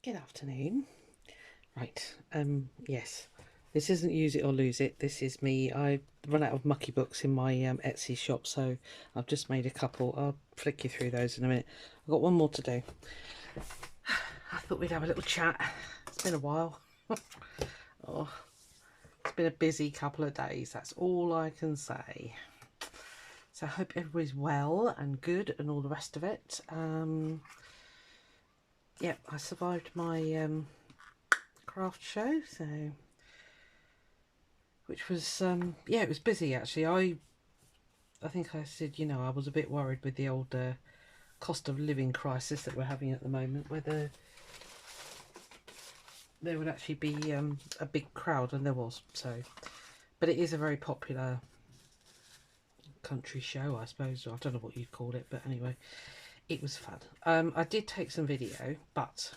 Good afternoon. Right, yes, this isn't use it or lose it. This is me. I run out of mucky books in my Etsy shop, so I've just made a couple. I'll flick you through those in a minute. I've got one more to do. I thought we'd have a little chat. It's been a while. Oh, it's been a busy couple of days. That's all I can say. So I hope everybody's well and good and all the rest of it. Yeah, I survived my craft show, so which was yeah, it was busy actually. I think I said, you know, I was a bit worried with the old cost of living crisis that we're having at the moment, whether there would actually be a big crowd, and there was. So, but it is a very popular country show, I suppose. I don't know what you'd call it, but anyway, it was fun. I did take some video, but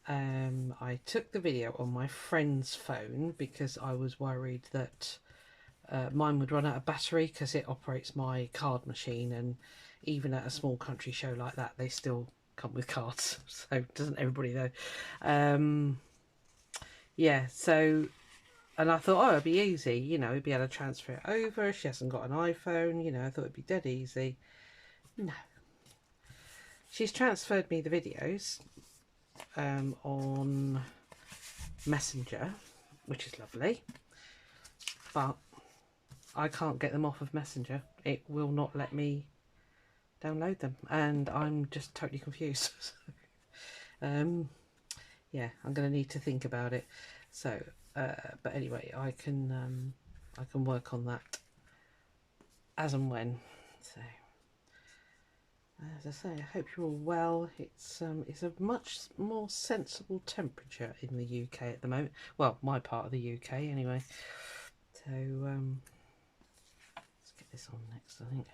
I took the video on my friend's phone because I was worried that mine would run out of battery because it operates my card machine, and even at a small country show like that, they still come with cards. So doesn't everybody know? Yeah, so, and I thought, oh, it'd be easy, you know, it'd be able to transfer it over. She hasn't got an iPhone, you know, I thought it'd be dead easy. No. She's transferred me the videos on Messenger, which is lovely, but I can't get them off of Messenger. It will not let me download them, and I'm just totally confused. Yeah, I'm going to need to think about it. So, but anyway, I can work on that as and when. So, as I say, I hope you're all well. It's a much more sensible temperature in the UK at the moment. Well, my part of the UK anyway. So, let's get this on next, I think.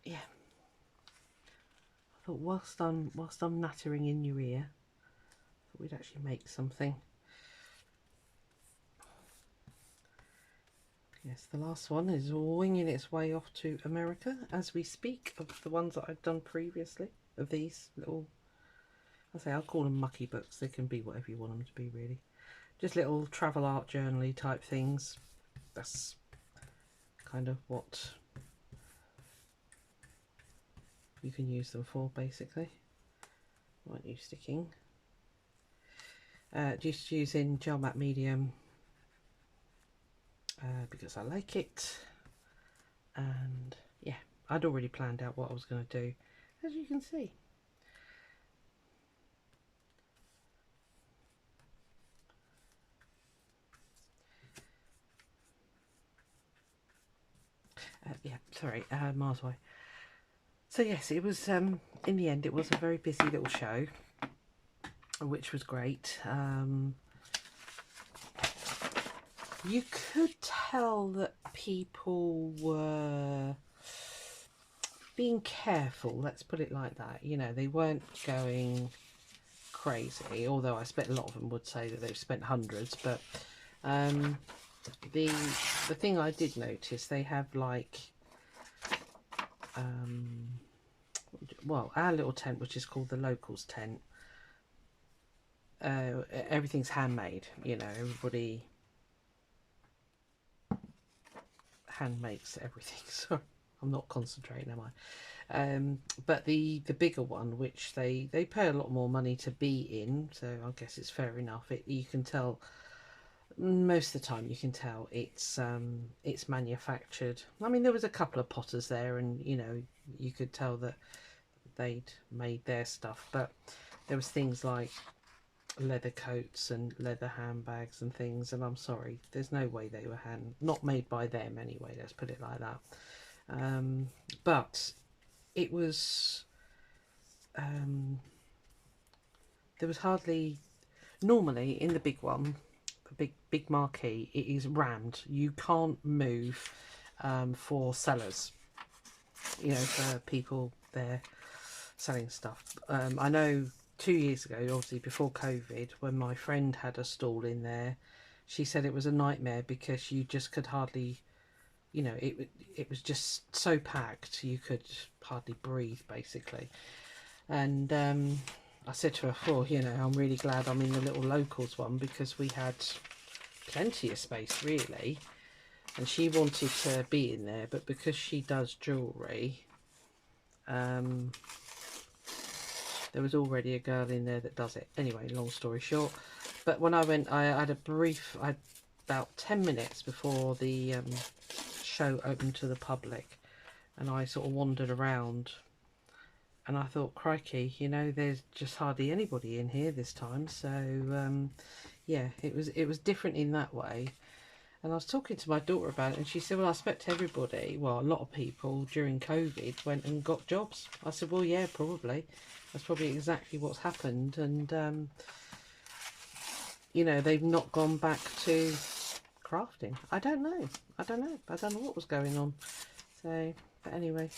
Yeah. I thought whilst I'm nattering in your ear, I thought we'd actually make something. Yes, the last one is winging its way off to America as we speak, of the ones that I've done previously, of these little, I'll call them mucky books. They can be whatever you want them to be, really. Just little travel art journal-y type things. That's kind of what you can use them for, basically. Aren't you sticking? Just using gel matte medium because I like it, and yeah, I'd already planned out what I was going to do, as you can see. Yeah, sorry, miles away. So yes, it was in the end it was a very busy little show, which was great. You could tell that people were being careful, let's put it like that. You know, they weren't going crazy, although I expect a lot of them would say that they've spent hundreds. But the thing I did notice, they have like well, our little tent, which is called the locals tent, everything's handmade. You know, everybody hand makes everything. So I'm not concentrating, am I? But the bigger one, which they pay a lot more money to be in, so I guess it's fair enough. You can tell most of the time. You can tell it's manufactured. I mean, there was a couple of potters there, and you know, you could tell that they'd made their stuff, but there was things like leather coats and leather handbags and things, and I'm sorry, there's no way they were not made by them anyway, let's put it like that. But it was there was hardly, normally in the big one, the big marquee, it is rammed. You can't move for sellers, you know, for people there selling stuff. I know 2 years ago, obviously before COVID, when my friend had a stall in there, she said it was a nightmare because you just could hardly, you know, it was just so packed you could hardly breathe, basically. And I said to her before, you know, I'm really glad I'm in the little locals one, because we had plenty of space really, and she wanted to be in there, but because she does jewellery, there was already a girl in there that does it. Anyway, long story short, but when I went, I had about 10 minutes before the show opened to the public, and I sort of wandered around, and I thought, crikey, you know, there's just hardly anybody in here this time. So yeah, it was different in that way. And I was talking to my daughter about it, and she said, well, I expect everybody, well, a lot of people during COVID went and got jobs. I said, well, yeah, probably. That's probably exactly what's happened. And, you know, they've not gone back to crafting. I don't know. I don't know what was going on. So, but anyway,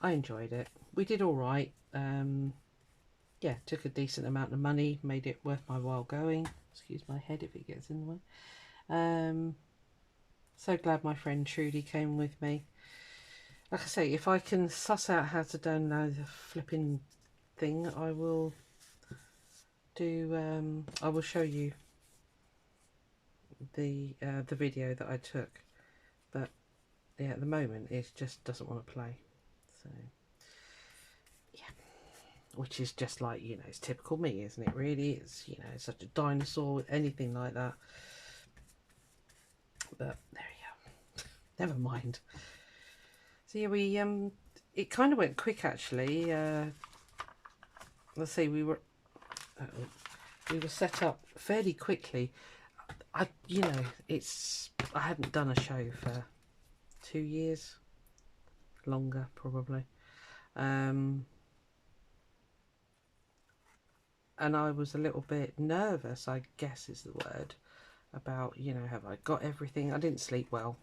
I enjoyed it. We did all right. Yeah, took a decent amount of money, made it worth my while going. Excuse my head if it gets in the way. So glad my friend Trudy came with me. Like I say, if I can suss out how to download the flipping thing, I will do. I will show you the video that I took. But yeah, at the moment it just doesn't want to play. So yeah, which is just like, you know, it's typical me, isn't it? Really, it's, you know, it's such a dinosaur with anything like that. But there you go. Never mind. So yeah, we it kind of went quick actually. Let's say we were set up fairly quickly. You know, I hadn't done a show for 2 years, longer probably, and I was a little bit nervous, I guess is the word, about, you know, have I got everything? I didn't sleep well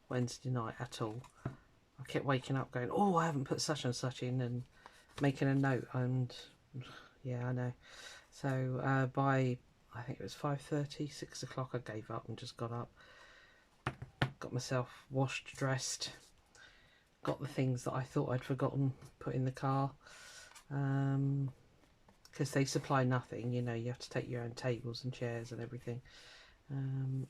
Wednesday night at all. I kept waking up going, oh, I haven't put such and such in, and making a note, and yeah, I know. So by, I think it was 5:30, 6 o'clock, I gave up and just got up, got myself washed, dressed, got the things that I thought I'd forgotten put in the car, because they supply nothing, you know, you have to take your own tables and chairs and everything.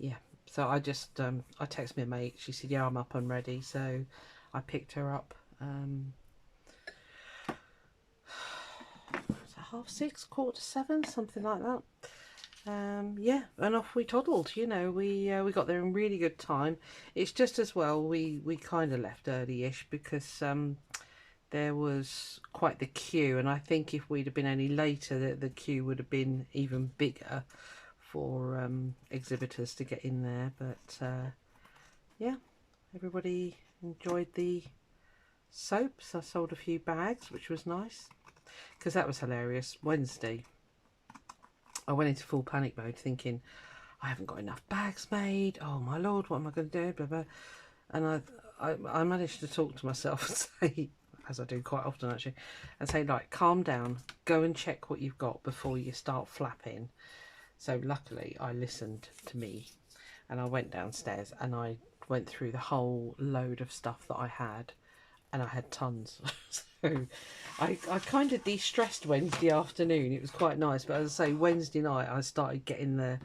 Yeah, so I just I texted my mate. She said, yeah, I'm up and ready, so I picked her up 6:30, 7:15, something like that. Yeah, and off we toddled. You know, we got there in really good time. It's just as well we kind of left early-ish, because there was quite the queue, and I think if we'd have been any later, the queue would have been even bigger for exhibitors to get in there. But yeah, everybody enjoyed the soaps. I sold a few bags, which was nice, because that was hilarious. Wednesday, I went into full panic mode, thinking I haven't got enough bags made. Oh my lord, what am I going to do? Blah, blah. And I managed to talk to myself and say, as I do quite often actually, and say, like, calm down, go and check what you've got before you start flapping. So luckily I listened to me, and I went downstairs and I went through the whole load of stuff that I had, and I had tons. So I kind of de-stressed Wednesday afternoon. It was quite nice, but as I say, Wednesday night I started getting the,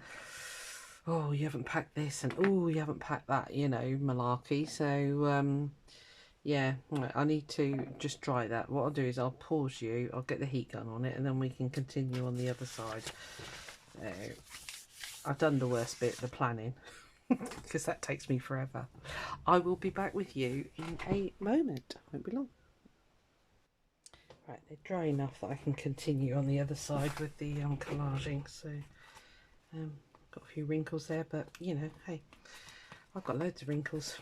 oh, you haven't packed this, and oh, you haven't packed that, you know, malarkey. So yeah, I need to just try that. What I'll do is I'll pause you, I'll get the heat gun on it, and then we can continue on the other side. I've done the worst bit, the planning, because that takes me forever. I will be back with you in a moment. Won't be long. Right, they're dry enough that I can continue on the other side with the collaging. So got a few wrinkles there, but you know, hey, I've got loads of wrinkles.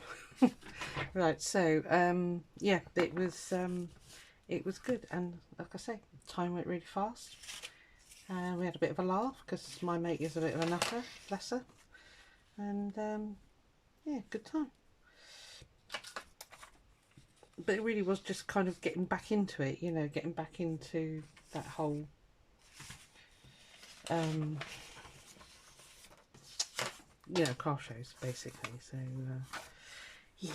Right, so yeah, it was good, and like I say, time went really fast. We had a bit of a laugh, because my mate is a bit of a nutter, bless her. And yeah, good time. But it really was just kind of getting back into it, you know, getting back into that whole you know, craft shows basically. So yeah.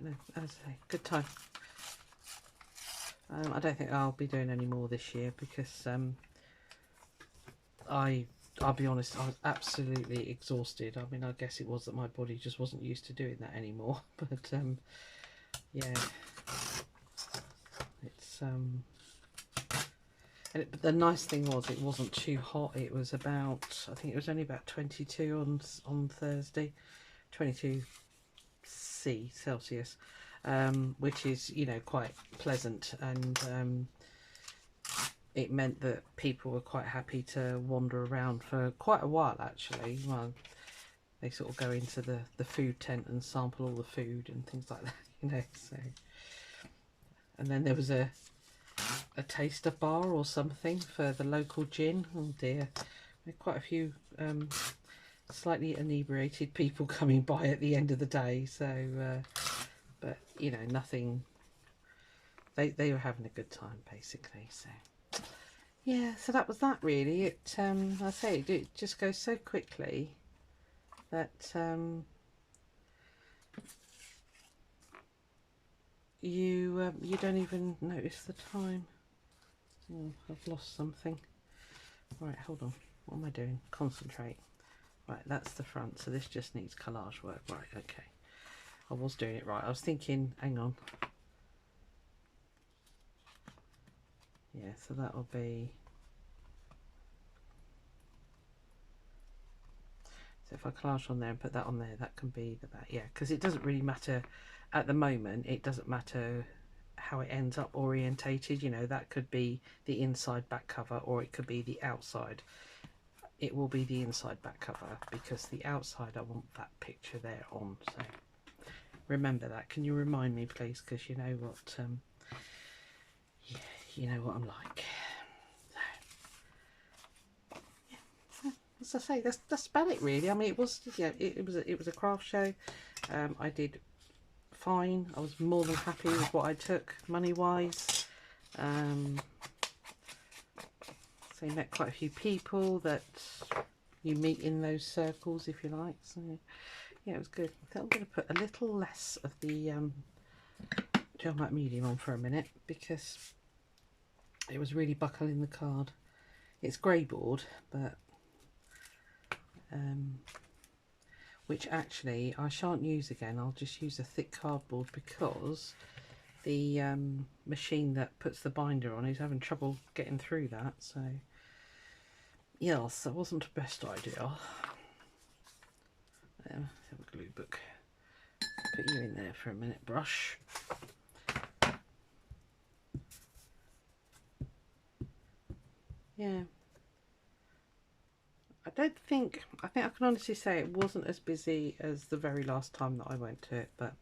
But no, as I say, good time. I don't think I'll be doing any more this year because I'll be honest, I was absolutely exhausted. I mean, I guess it was that my body just wasn't used to doing that anymore. But yeah, it's but the nice thing was it wasn't too hot. It was about, I think it was only about 22 on Thursday, 22 Celsius, which is, you know, quite pleasant, and it meant that people were quite happy to wander around for quite a while actually. Well, they sort of go into the food tent and sample all the food and things like that, you know. So, and then there was a taster bar or something for the local gin. Oh dear, there were quite a few slightly inebriated people coming by at the end of the day. So, but you know, nothing. They were having a good time basically. So. Yeah, so that was that really. It, I say, it just goes so quickly that you don't even notice the time. Oh, I've lost something. Right, hold on. What am I doing? Concentrate. Right, that's the front. So this just needs collage work. Right, okay. I was doing it right. I was thinking, hang on. Yeah, so that'll be, so if I collage on there and put that on there, that can be the back. Yeah, because it doesn't really matter at the moment. It doesn't matter how it ends up orientated. You know, that could be the inside back cover or it could be the outside. It will be the inside back cover because the outside I want that picture there on. So remember that. Can you remind me please, because you know what yeah, you know what I'm like. So, yeah. As I say, that's about it really. I mean, it was, yeah, it was a craft show. I did fine. I was more than happy with what I took money wise. So you met quite a few people that you meet in those circles, if you like. So yeah, it was good. I think I'm going to put a little less of the gel matte medium on for a minute because it was really buckling the card. It's grey board, but which actually I shan't use again. I'll just use a thick cardboard because the machine that puts the binder on is having trouble getting through that. So yes, that wasn't the best idea. Have a glue book. Put you in there for a minute, brush. Yeah. I think I can honestly say it wasn't as busy as the very last time that I went to it, but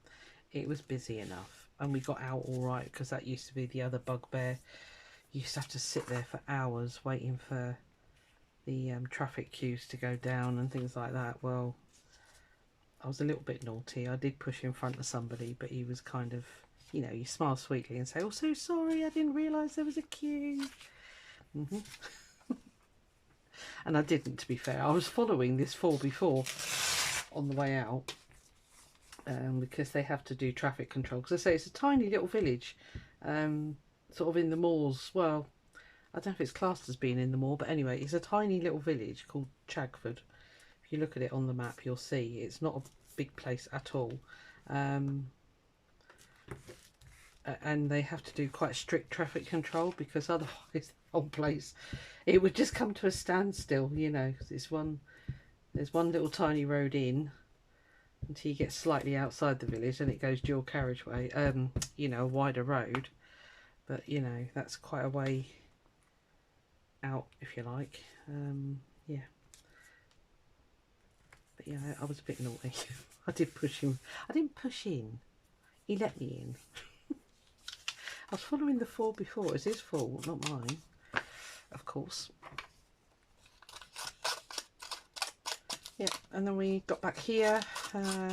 it was busy enough and we got out all right, because that used to be the other bugbear. You used to have to sit there for hours waiting for the traffic queues to go down and things like that. Well, I was a little bit naughty. I did push in front of somebody, but he was kind of, you know, you smile sweetly and say, oh, so sorry, I didn't realise there was a queue. And I didn't, to be fair. I was following this 4x4 on the way out because they have to do traffic control. Because I say it's a tiny little village, sort of in the moors. Well, I don't know if it's classed as being in the moor, but anyway, it's a tiny little village called Chagford. If you look at it on the map, you'll see it's not a big place at all. And they have to do quite strict traffic control because otherwise the whole place, it would just come to a standstill, you know. There's one little tiny road in until you get slightly outside the village and it goes dual carriageway, you know, a wider road. But, you know, that's quite a way out, if you like. Yeah. But yeah, I was a bit naughty. I did push him. I didn't push in. He let me in. I was following the 4x4. It was his fault, not mine, of course. Yeah, and then we got back here. I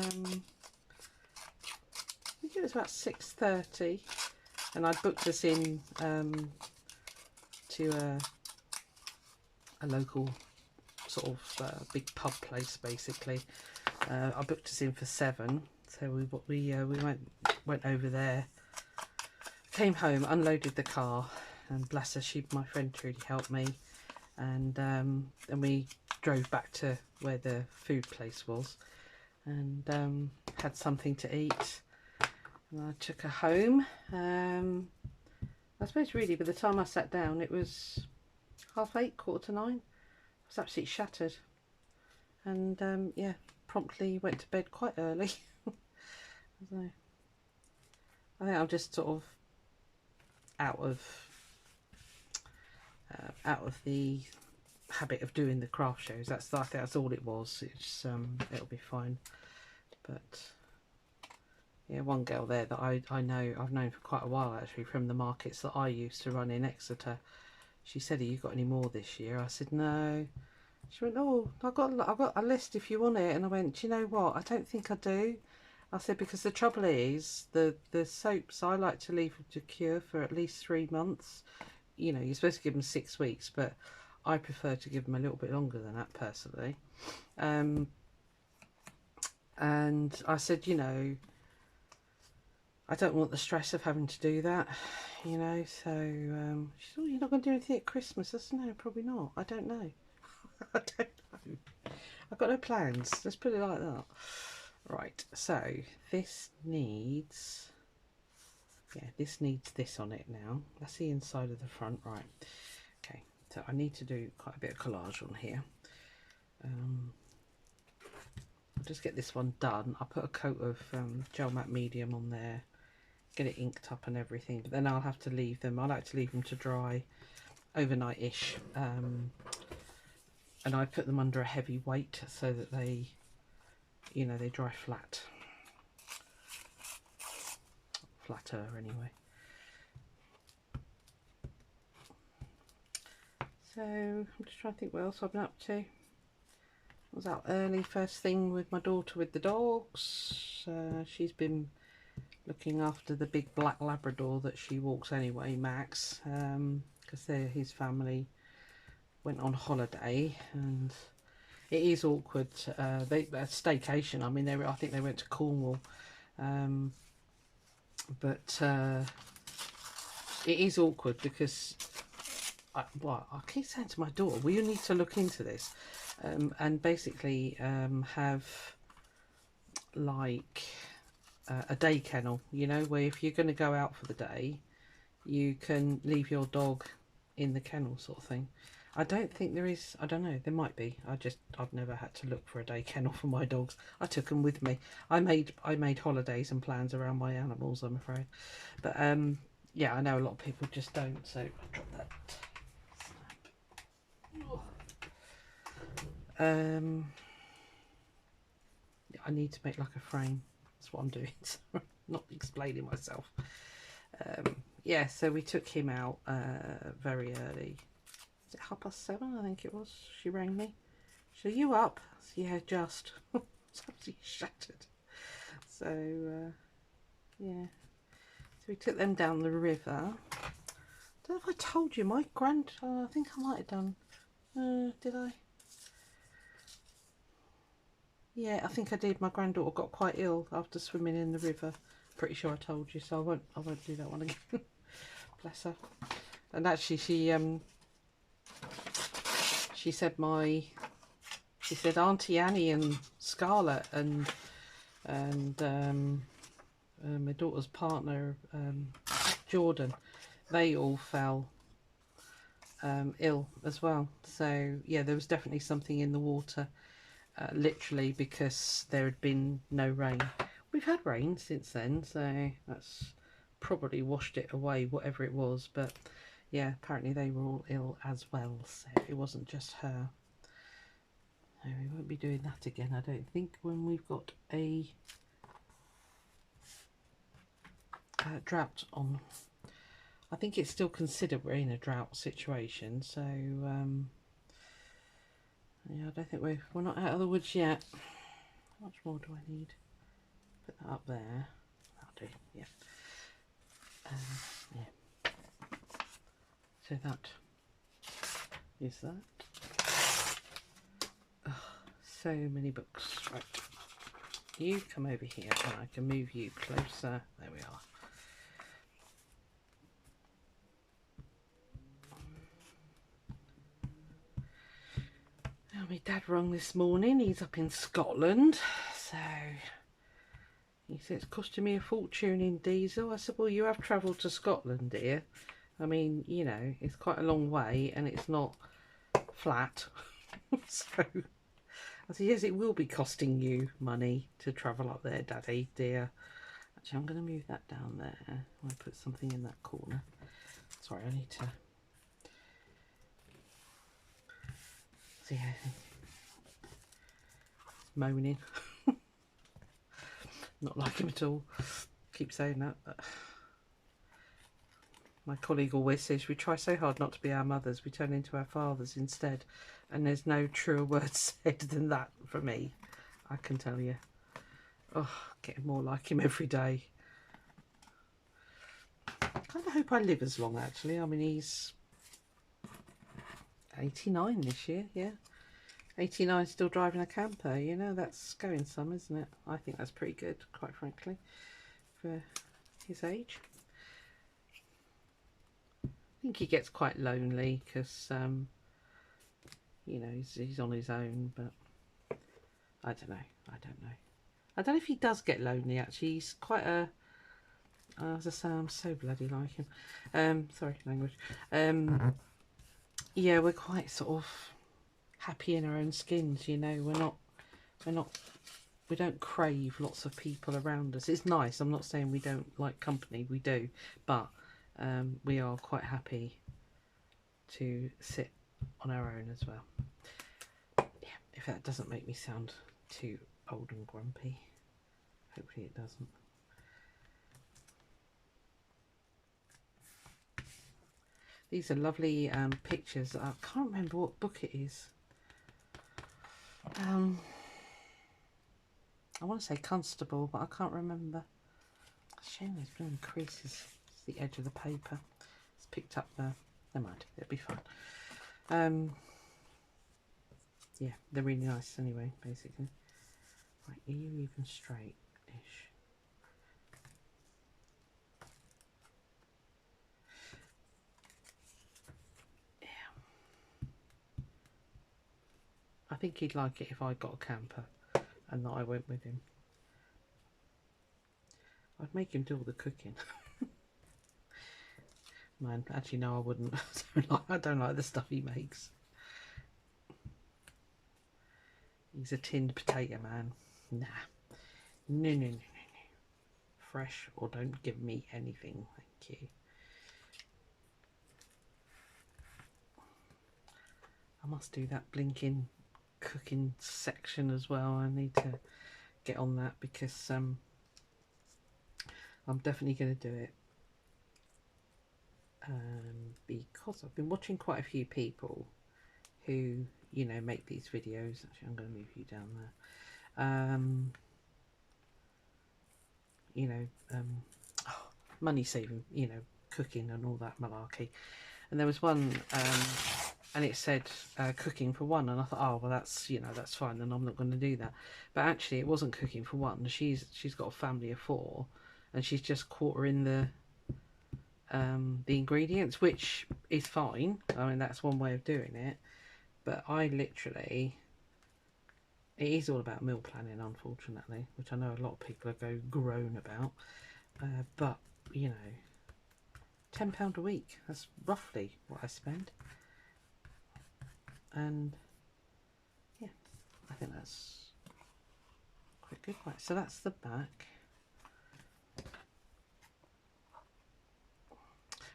think it was about 6:30, and I booked us in to a local sort of big pub place, basically. I booked us in for 7, So we went over there, came home, unloaded the car, and bless her, my friend Trudy helped me, and then we drove back to where the food place was, and had something to eat. And I took her home. I suppose really by the time I sat down it was 8:30, 8:45. I was absolutely shattered, and yeah, promptly went to bed quite early. So I think I'm just sort of out of the habit of doing the craft shows. I think that's all it was. It's it'll be fine. But yeah, one girl there that I've known for quite a while actually, from the markets that I used to run in Exeter. She said, "Have you got any more this year?" I said, "No." She went, "Oh, I've got a list if you want it." And I went, "Do you know what? I don't think I do." I said, "Because the trouble is, the soaps I like to leave to cure for at least 3 months. You know, you're supposed to give them 6 weeks, but I prefer to give them a little bit longer than that personally." And I said, "You know, I don't want the stress of having to do that, you know." So she said, "Oh, you're not going to do anything at Christmas?" I said, "No, probably not. I don't know." I don't know. I've got no plans. Let's put it like that. Right, so this needs, yeah, this needs this on it now. That's the inside of the front, right? Okay, so I need to do quite a bit of collage on here. I'll just get this one done. I'll put a coat of gel matte medium on there, get it inked up and everything, but then I'll have to leave them. I like to leave them to dry overnight-ish, and I put them under a heavy weight so that they, you know, they dry flatter anyway. So I'm just trying to think what else I've been up to. I was out early first thing with my daughter with the dogs. She's been looking after the big black Labrador that she walks anyway, Max, because his family went on holiday, and it is awkward. A staycation. I mean, I think they went to Cornwall, but it is awkward because I keep saying to my daughter, "Well, you need to look into this," and basically have like a day kennel. You know, where if you're going to go out for the day, you can leave your dog in the kennel, sort of thing. I don't think there is. I don't know. There might be. I've never had to look for a day kennel for my dogs. I took them with me. I made holidays and plans around my animals, I'm afraid. But yeah, I know a lot of people just don't. So I'll drop that. I need to make like a frame. That's what I'm doing. Not explaining myself. Yeah, so we took him out very early. Was it 7:30? I think it was. She rang me. "So you up?" I said, "Yeah, just." It's absolutely shattered. So yeah. So we took them down the river. I don't know if I told you, my I think I might have done. Did I? Yeah, I think I did. My granddaughter got quite ill after swimming in the river. Pretty sure I told you, so I won't do that one again. Bless her. And actually, she said Auntie Annie and Scarlett and my daughter's partner Jordan, they all fell ill as well. So yeah, there was definitely something in the water, literally, because there had been no rain. We've had rain since then, so that's probably washed it away, whatever it was. But yeah, apparently they were all ill as well, so it wasn't just her. So we won't be doing that again, I don't think, when we've got a drought on. I think it's still considered we're in a drought situation, so yeah, I don't think we're not out of the woods yet. How much more do I need? Put that up there. That'll do. Yeah. Yeah. So that is that. Oh, so many books. Right. You come over here and I can move you closer. There we are. Now, my dad rung this morning. He's up in Scotland. So he said it's costing me a fortune in diesel. I said, well, you have travelled to Scotland, dear. I mean, you know, it's quite a long way and it's not flat. So I said, yes, it will be costing you money to travel up there, Daddy, dear. Actually, I'm going to move that down there. I'm going to put something in that corner. Sorry, I need to... See, yeah. It's moaning. Not like him at all. Keep saying that. But my colleague always says we try so hard not to be our mothers, we turn into our fathers instead. And there's no truer word said than that for me, I can tell you. Oh, getting more like him every day. I kind of hope I live as long, actually. I mean, he's 89 this year, yeah. 89 still driving a camper, you know, that's going some, isn't it? I think that's pretty good, quite frankly, for his age. I think he gets quite lonely because, you know, he's on his own, but I don't know. I don't know if he does get lonely, actually. He's quite a... as I say, I'm so bloody like him. Sorry, language. Yeah, we're quite sort of happy in our own skins, you know. We don't crave lots of people around us. It's nice. I'm not saying we don't like company. We do, but we are quite happy to sit on our own as well. Yeah, if that doesn't make me sound too old and grumpy, hopefully it doesn't. These are lovely pictures. I can't remember what book it is. I want to say Constable, but I can't remember. Shame those blue creases. It's the edge of the paper. It's picked up there. Never mind, it'll be fine. Yeah, they're really nice anyway, basically. Right, are you even straight-ish? I think he'd like it if I got a camper and that I went with him. I'd make him do all the cooking. Man, actually no, I wouldn't. I don't like the stuff he makes. He's a tinned potato man. Nah. No, no, no, no, no. Fresh or don't give me anything, thank you. I must do that blinking cooking section as well. I need to get on that because I'm definitely going to do it, because I've been watching quite a few people who, you know, make these videos. Actually, I'm going to move you down there. You know, money saving, you know, cooking and all that malarkey. And there was one and it said cooking for one, and I thought, oh well, that's, you know, that's fine, then I'm not going to do that. But actually it wasn't cooking for one. She's got a family of 4 and she's just quartering the ingredients, which is fine. I mean, that's one way of doing it, but I literally, it is all about meal planning, unfortunately, which I know a lot of people are groan about, but you know, £10 a week, that's roughly what I spend. And yeah, I think that's quite good. Right, so that's the back.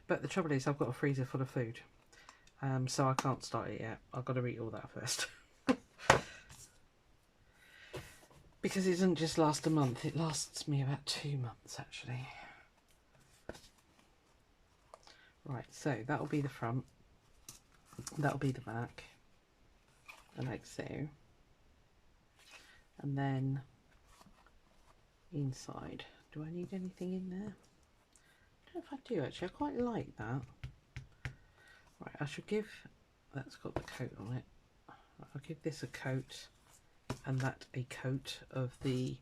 But the trouble is I've got a freezer full of food, so I can't start it yet. I've got to eat all that first. Because it doesn't just last a month, it lasts me about 2 months actually. Right, so that'll be the front, that'll be the back, like so, and then inside. Do I need anything in there? I don't know if I do actually. I quite like that. Right, I should give, that's got the coat on it, I'll give this a coat and that a coat of the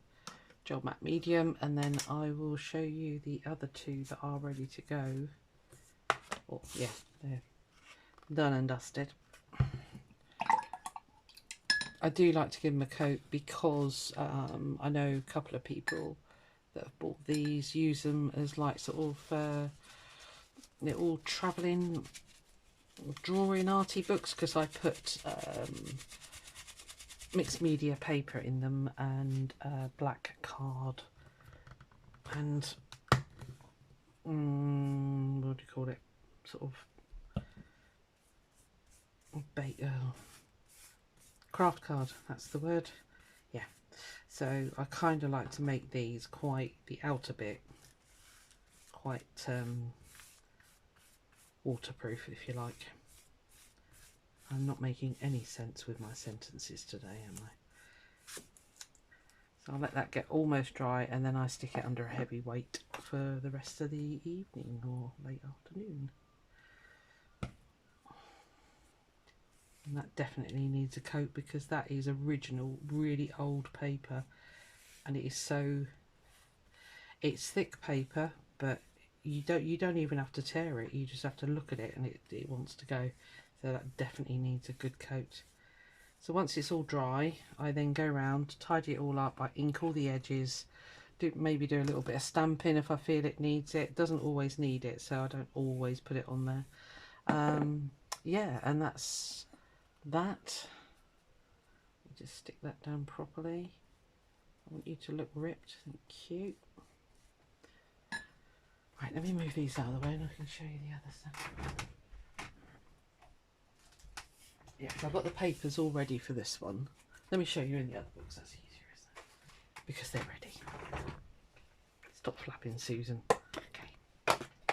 gel matte medium, and then I will show you the other two that are ready to go. Oh yeah, they're done and dusted. I do like to give them a coat because I know a couple of people that have bought these use them as like sort of little travelling drawing arty books, because I put mixed media paper in them and black card and what do you call it, sort of craft card, that's the word. Yeah, so I kind of like to make these quite, the outer bit quite waterproof, if you like. I'm not making any sense with my sentences today, am I? So I'll let that get almost dry, and then I stick it under a heavy weight for the rest of the evening or late afternoon. And that definitely needs a coat, because that is original, really old paper, and it is so, it's thick paper, but you don't even have to tear it, you just have to look at it and it wants to go. So that definitely needs a good coat. So once it's all dry, I then go around, tidy it all up, I ink all the edges, maybe do a little bit of stamping if I feel it needs it. It doesn't always need it, so I don't always put it on there. Yeah, and that's that. Just stick that down properly. I want you to look ripped and cute. Right, let me move these out of the way and I can show you the other stuff. Yeah, so I've got the papers all ready for this one. Let me show you in the other books, that's easier, isn't it? Because they're ready. Stop flapping, Susan. Okay.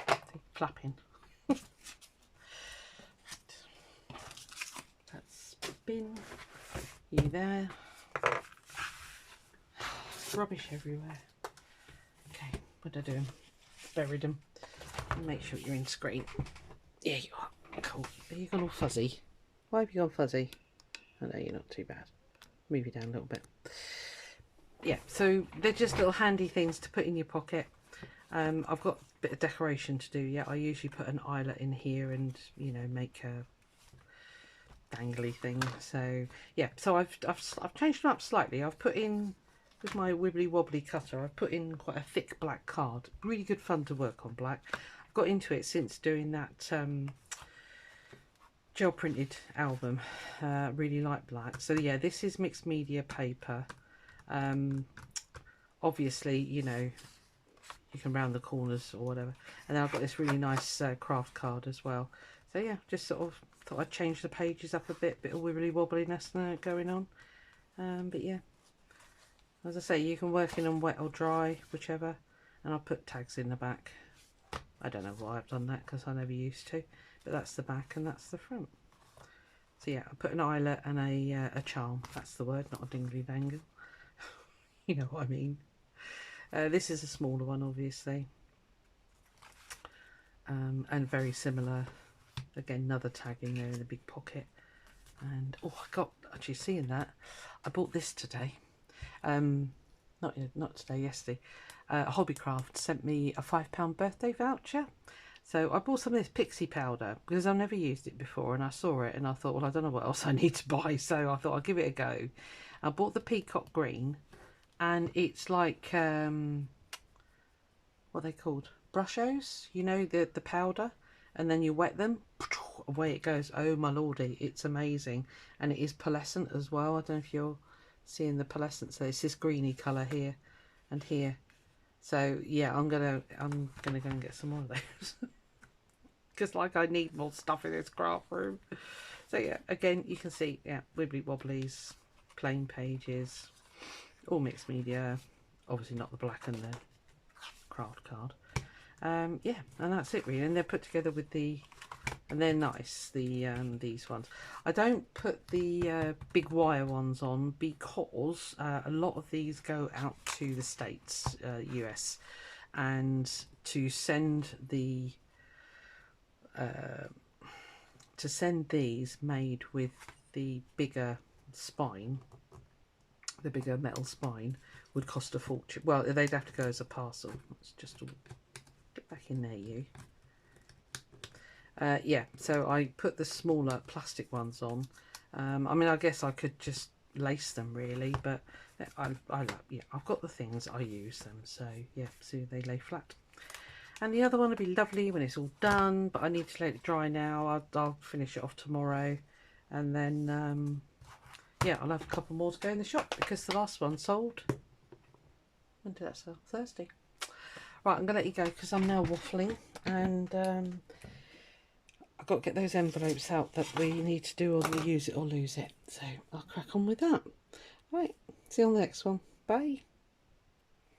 Stop flapping. Right. That's bin. You there? Rubbish everywhere. Okay, what are I doing? Buried them. Make sure you're in screen. Yeah, you are. Cool. Are you gone all fuzzy? Why have you gone fuzzy? I know you're not too bad. Move you down a little bit. Yeah, so they're just little handy things to put in your pocket. I've got a bit of decoration to do. Yeah, I usually put an eyelet in here and, you know, make a dangly thing. So yeah, so I've changed them up slightly. I've put in, with my wibbly wobbly cutter, I've put in quite a thick black card. Really good fun to work on black. I've got into it since doing that gel printed album. Really like black. So yeah, this is mixed media paper. Obviously, you know, you can round the corners or whatever. And then I've got this really nice craft card as well. So yeah, just sort of thought I'd change the pages up a bit of wibbly wobbliness going on. But yeah, as I say, you can work in on wet or dry, whichever. And I'll put tags in the back. I don't know why I've done that, because I never used to. But that's the back and that's the front. So yeah, I put an eyelet and a charm. That's the word, not a dingly dangle. You know what I mean. This is a smaller one, obviously. And very similar. Again, another tag in there in the big pocket. And oh, I got, actually seeing that, I bought this today. Not today, yesterday. Hobbycraft sent me a £5 birthday voucher. So I bought some of this pixie powder because I've never used it before, and I saw it and I thought, well, I don't know what else I need to buy, so I thought I'll give it a go. I bought the peacock green, and it's like what are they called? Brushos, you know, the powder, and then you wet them, away it goes. Oh my lordy, it's amazing. And it is pearlescent as well. I don't know if you're seeing the pearlescent. So it's this greeny colour here and here. So yeah, I'm gonna go and get some more of those. Because like I need more stuff in this craft room. So yeah, again, you can see, yeah, wibbly wobblies, plain pages, all mixed media. Obviously not the black and the craft card. Yeah, and that's it really. And they're put together with the, and they're nice, the these ones. I don't put the big wire ones on because a lot of these go out to the States, US, and to send the these made with the bigger spine, the bigger metal spine, would cost a fortune. Well, they'd have to go as a parcel. Let's just all get back in there, you. Yeah, so I put the smaller plastic ones on. I mean, I guess I could just lace them really, but yeah, I've got the things, I use them, so yeah, so they lay flat. And the other one will be lovely when it's all done, but I need to let it dry now. I'll finish it off tomorrow, and then yeah, I'll have a couple more to go in the shop because the last one sold. When did that sell? Thursday. Right, I'm going to let you go because I'm now waffling, and I've got to get those envelopes out that we need to do, or we use it or lose it. So I'll crack on with that. Right, see you on the next one. Bye.